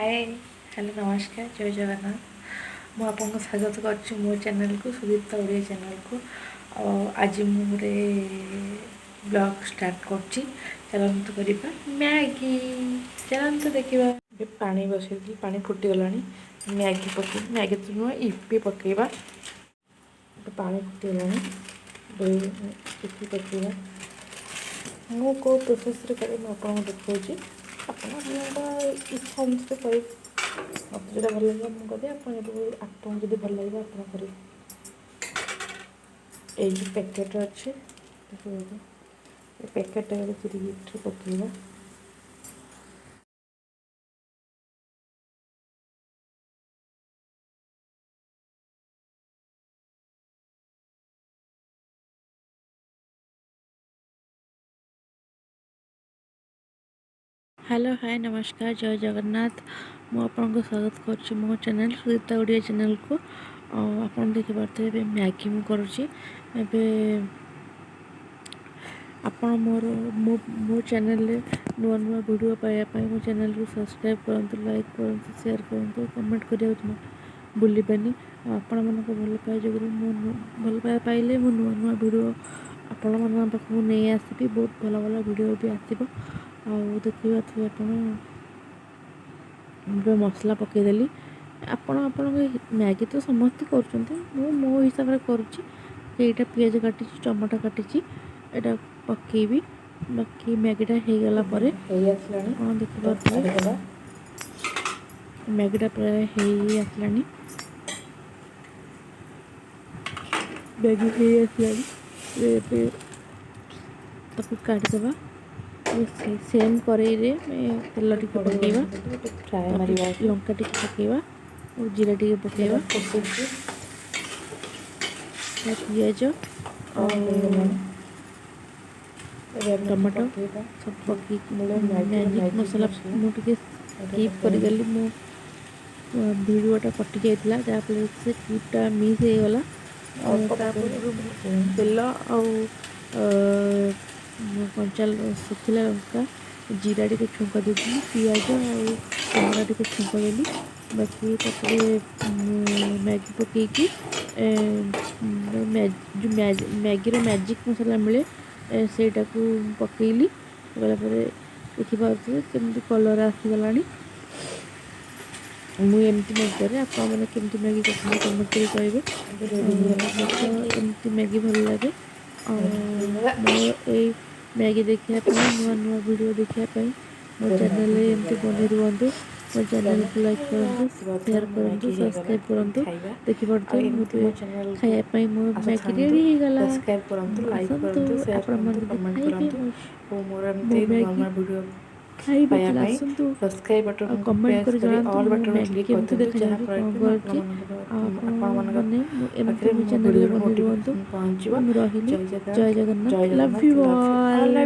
Hi hello नमस्कार जय जगन्नाथ। मुझे आपको स्वागत कर मो चैनल को सुदीप्ता ओडिया चैनल को। आज मुझे ब्लॉग स्टार्ट कर चलते करवा मैगी। चलते देखा पानी बसई पानी फुटीगला मैगी पक मैगी तो नुह इपी पकईवा पानी फुटीगला इपी पकईवा मु कौ प्रोसेस आपको देखा इच्छा अनुसार कर मत जो भल लगे मुझे आपको जब भल लगे आप करेंगे। ये पैकेट अच्छे पैकेट चिरी पकईवा हेलो हाय नमस्कार जय जगन्नाथ। मुझे स्वागत कर मो चैनल सुदीप्ता ओडिया चैनल को। आप देखिपे मैगी मु करुँचे आपण मोर मो चैनल नुआ नुआ वीडियो पाइबापी मो चैनल को सब्सक्राइब करूँ, लाइक करूँ, शेयर करूँ, कमेंट करा भूलिबानी। आपण मान भल पाए जो भल पाए पाइले मो नुआ नुआ वीडियो आपण मान पाखक नहीं आसबि। बहुत भल भल वीडियो भी आसो देखिए आप मसला पकईदेली। आपण मैगी तो समस्ते कर मो हिसाब से करुँचा पियाज काटी टमाटो काटी एटा पकेबी बाकी मैगीटा हो गला देखिए मैगीटा प्राय हो आसला मैगी हो आसला काटिदेवा सेम कड़े तेल टी पकईवा लंका टी पकईवा और जीरा टी पकईवा पियाज टमाटो सब पक मैजिक मसला मुझे स्किप करगली मो वीडियोटा कटि जाइए जहाँफल से क्लिपटा मिस हो गला। तेल कंचा सुखिला लंका जीरा टी छुंक देती पियाज और टमाटो टी छुंक देली बाकी मैगी पकईकी जो मैगी मैजिक मसला मिले सेटा को पकईली गलापर देखिए केमती कलर आसीगला। मुझे मैगी करे आपमती मैगी करते कमेंट कर कहे एमती मैगी भल लगे। मोर मैगी देखापी नुआ नुआ वीडियो देखापी मो चैनल एमती बन रुहतु। मो चैनल को लाइक करूँ, शेयर करूँ, सब्सक्राइब करूँ। देखिए खायापी मो मैगी रेडी होगला सब्सक्राइब बटन कमेंट कर जनातु मैगी केमती देखा चैनल बन रुहतु। जय जगन्नाथ। Love you all.